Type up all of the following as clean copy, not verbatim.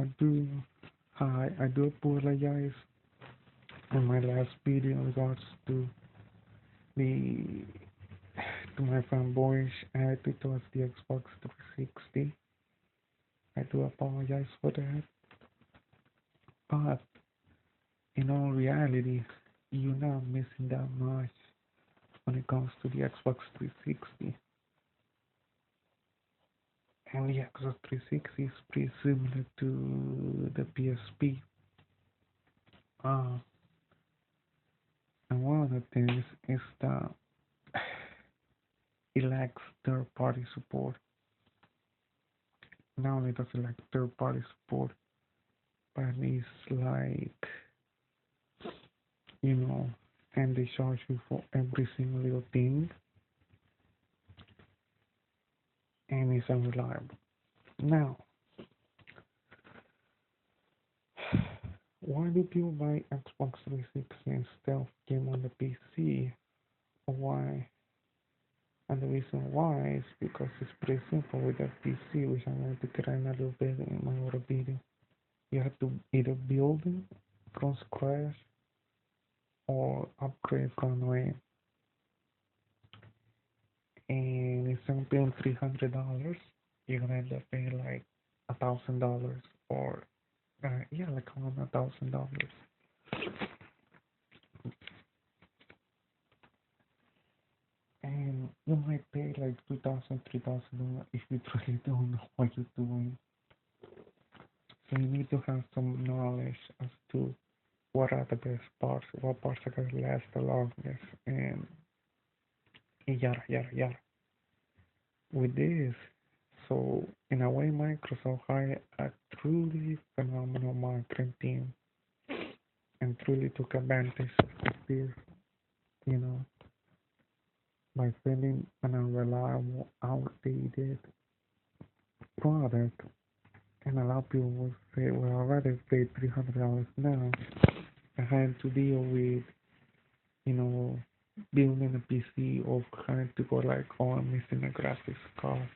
I do, I do apologize in my last video in regards to the to my fanboyish attitude towards the Xbox 360. I do apologize for that, but in all reality, you're not missing that much when it comes to the Xbox 360. And the Xbox 360 is pretty similar to the PSP. Uh, and one of the things is that it lacks third-party support. Not only does it lack third-party support, but it's like, you know, and they charge you for every single little thing, and it's unreliable. Now, why do people buy Xbox 360 instead of game on the PC? Why? And the reason why is because it's pretty simple with that PC, which I'm going to get in a little bit in my other video. You have to either build it from scratch or upgrade from way. And instead of paying $300, you're gonna end up paying like $1,000 or yeah, like around $1,000. And you might pay like $2,000, $3,000 if you truly don't know what you're doing. So you need to have some knowledge as to what are the best parts, what parts are gonna last the longest, and yada yada yada. With this, so in a way, Microsoft hired a truly phenomenal marketing team and truly took advantage of this, you know, by selling an unreliable, outdated product. And a lot of people will say, well, I'd rather pay $300 now and having to deal with, you know, building a PC or having to go like, oh, I'm missing a graphics card,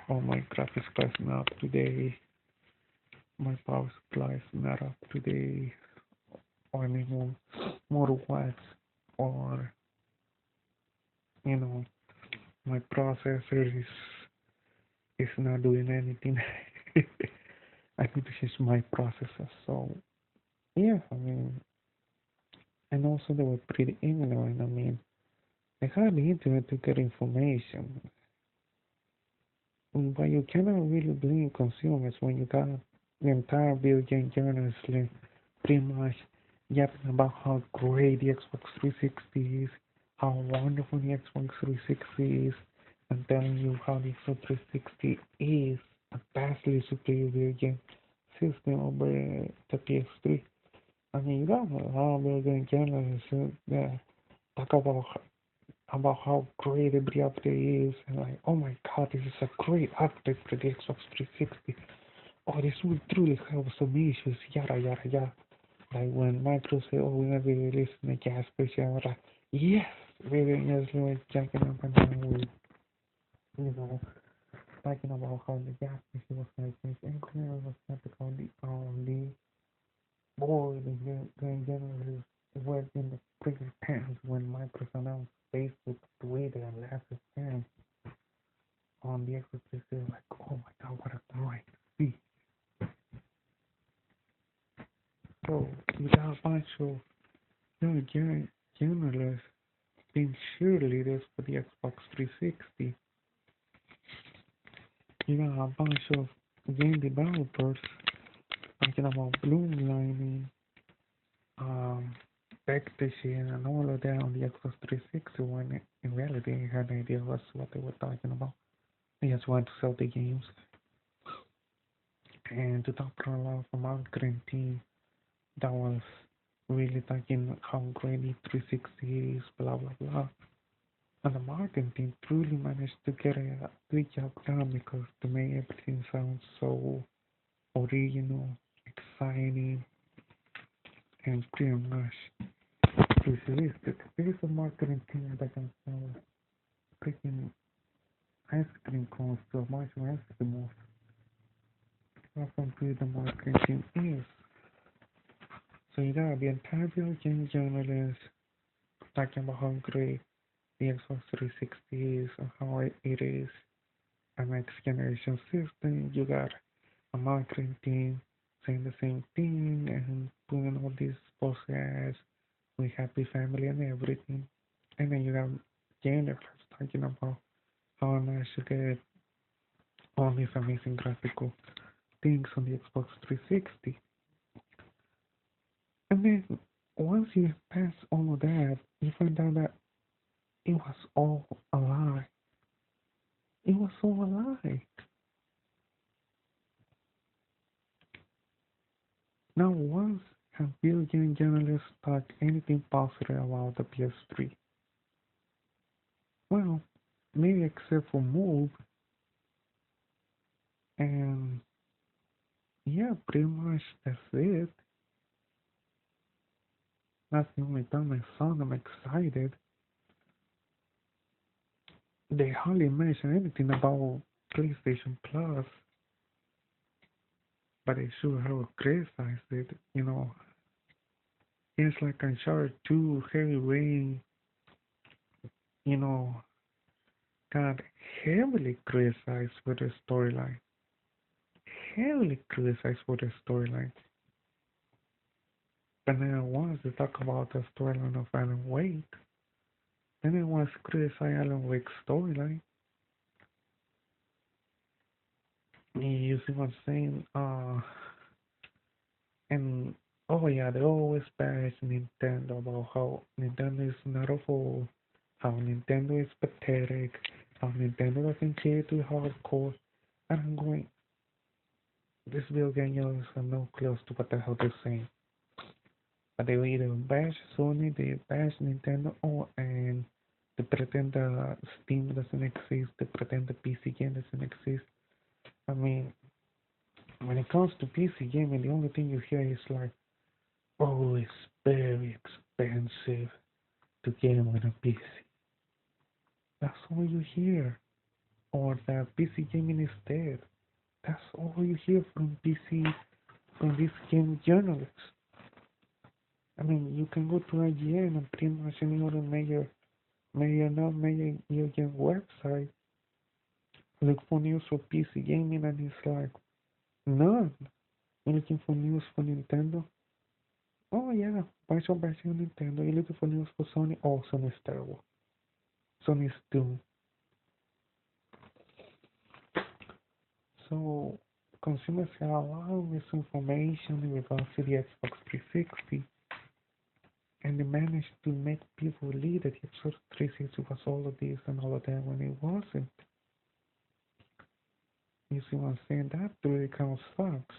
or my graphics card is not up to date, my power supply is not up to date, or I need more watts, or, you know, my processor is not doing anything. I need to change my processor. So yeah, I mean, and also they were pretty ignorant. I mean, they had the internet to get information, but you cannot really blame consumers when you got the entire video game journalism pretty much yapping about how great the Xbox 360 is, how wonderful the Xbox 360 is, and telling you how the Xbox 360 is a vastly superior video game system over the PS3. I mean, you got a lot of video game journalists that talk about how great every update is, and like, oh my god, this is a great update for the Xbox 360. Oh, this will truly help some issues, yada yada yada. Like when Microsoft said, oh, we're gonna be releasing a gas station, I was like, yes, really, yes, we were jacking up and down with, you know, talking about how the gas station was gonna change, and clearly was not the board and generally was in the previous times when Microsoft announced Facebook, Twitter, and last on the Xbox 360, like, oh my god, what a great feat. So you got a bunch of journalists being cheerleaders for the Xbox 360. You got a bunch of game developers talking about bloomlining, um, backstashing, and all of that on the Xbox 360 when in reality they had no idea what they were talking about. They just wanted to sell the games. And to top it all off, a marketing team that was really talking how great the 360 is, blah blah blah. And the marketing team truly managed to get a good job done because to make everything sound so original, exciting, and pretty much futuristic. There is a marketing team that can sell freaking ice cream cones to a bunch of Eskimos. what computer marketing is. So you got the entire video game journalist talking about how great the Xbox 360 is and how it is a next generation system. You got a marketing team saying the same thing and putting all these post ads with happy family and everything. And then you got gamers talking about how nice you get all these amazing graphical things on the Xbox 360. And then once you pass all of that, you find out that it was all a lie. It was all a lie. Not once have video game journalists talked anything positive about the PS3. Well, maybe except for Move, and yeah, pretty much that's it. That's the only time I saw them excited. They hardly mention anything about PlayStation Plus, but they sure have criticized it. It's like Uncharted 2, Heavy Rain, you know, got heavily criticized for the storyline. Heavily criticized for the storyline. But then once they talk about the storyline of Alan Wake, then it was criticize Alan Wake's storyline. You see what I'm saying? And oh yeah, they always bash Nintendo about how Nintendo is not a fool, how Nintendo is pathetic, how Nintendo doesn't care to hardcore. And I'm going, this video game users have no clue to what the hell they're saying. But they either bash Sony, they bash Nintendo, and they pretend that Steam doesn't exist, they pretend the PC game doesn't exist. I mean, when it comes to PC gaming, the only thing you hear is like, oh, it's very expensive to game on a PC. That's all you hear. Or that PC gaming is dead. That's all you hear from these game journalists. I mean, you can go to IGN and pretty much any other major game website, look for news for PC gaming, and it's like, none. You're looking for news for Nintendo? Oh yeah, bunch of bashing on Nintendo. You're looking for news for Sony? Oh, Sony's terrible. Sony's doomed. So, consumers have a lot of misinformation in regards to the Xbox 360, and they managed to make people believe that the Xbox 360 was all of this and all of that when it wasn't. You see what I'm saying? That really kind of sucks.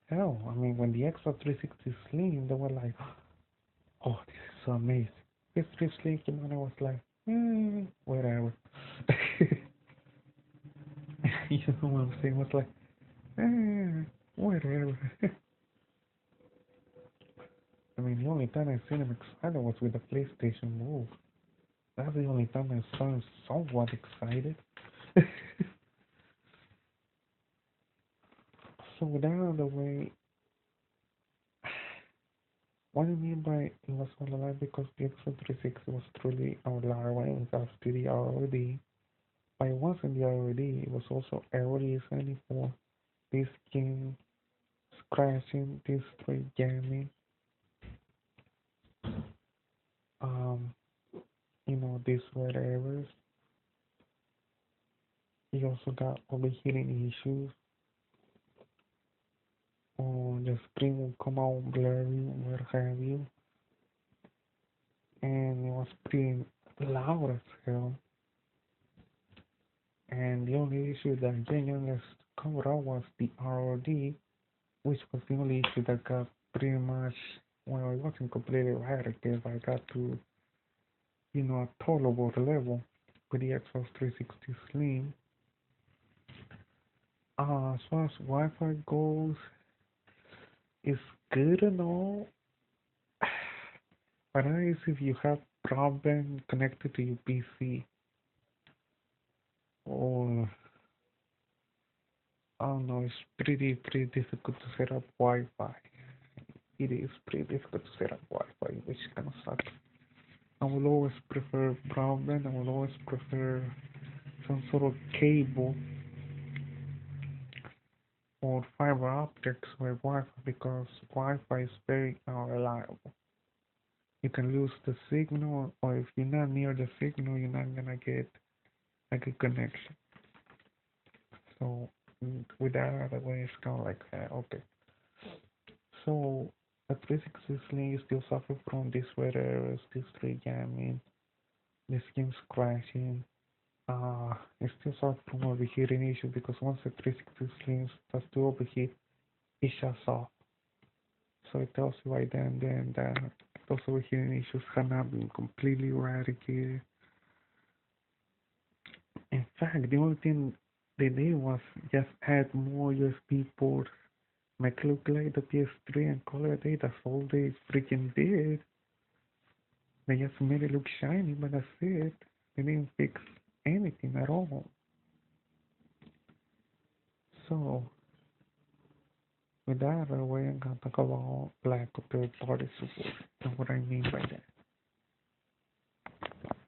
Hell, I mean, when the Xbox 360 Slim, they were like, oh, this is so amazing. PS3 Slim came out, and I was like, whatever. You know what I'm saying? It was like, whatever. I mean, the only time I seen him excited was with the PlayStation Move. That's the only time I saw him somewhat excited. So with that out of the way, what do you mean by it was all alive? Because the Xbox 360 was truly alive when it was to the ROD. But it wasn't the ROD, it was also ROD standing for this game crashing, destroy jamming, um, these whatever. He also got overheating issues, or the screen will come out blurry, what have you, and it was pretty loud as hell. And the only issue that genuinely covered up was the ROD, which was the only issue that got pretty much, well, it wasn't completely eradicated, but I got to, a tolerable level with the Xbox 360 Slim. As far as Wi-Fi goes, it's good and all, but that is if you have problem connected to your PC. it's pretty difficult to set up Wi-Fi. It is pretty difficult to set up Wi-Fi, which kind of sucks. I will always prefer broadband. I will always prefer some sort of cable or fiber optics with Wi-Fi because Wi-Fi is very unreliable. You can lose the signal, or if you're not near the signal, you're not gonna get a good connection. So with that out of the way, it's kind of like okay. So at 360 you still suffer from this weather, still straight jamming, the game's crashing. It still suffers from overheating issue because once the 360 starts to overheat, it shuts off. So it tells you right then that those overheating issues have not been completely eradicated. In fact, the only thing they did was just add more USB ports, make it look like the PS3 and call it a day. That's all they freaking did. They just made it look shiny, but that's it. They didn't fix anything at all. So, with that out of the way, I'm gonna talk about lack of third party support and what I mean by that.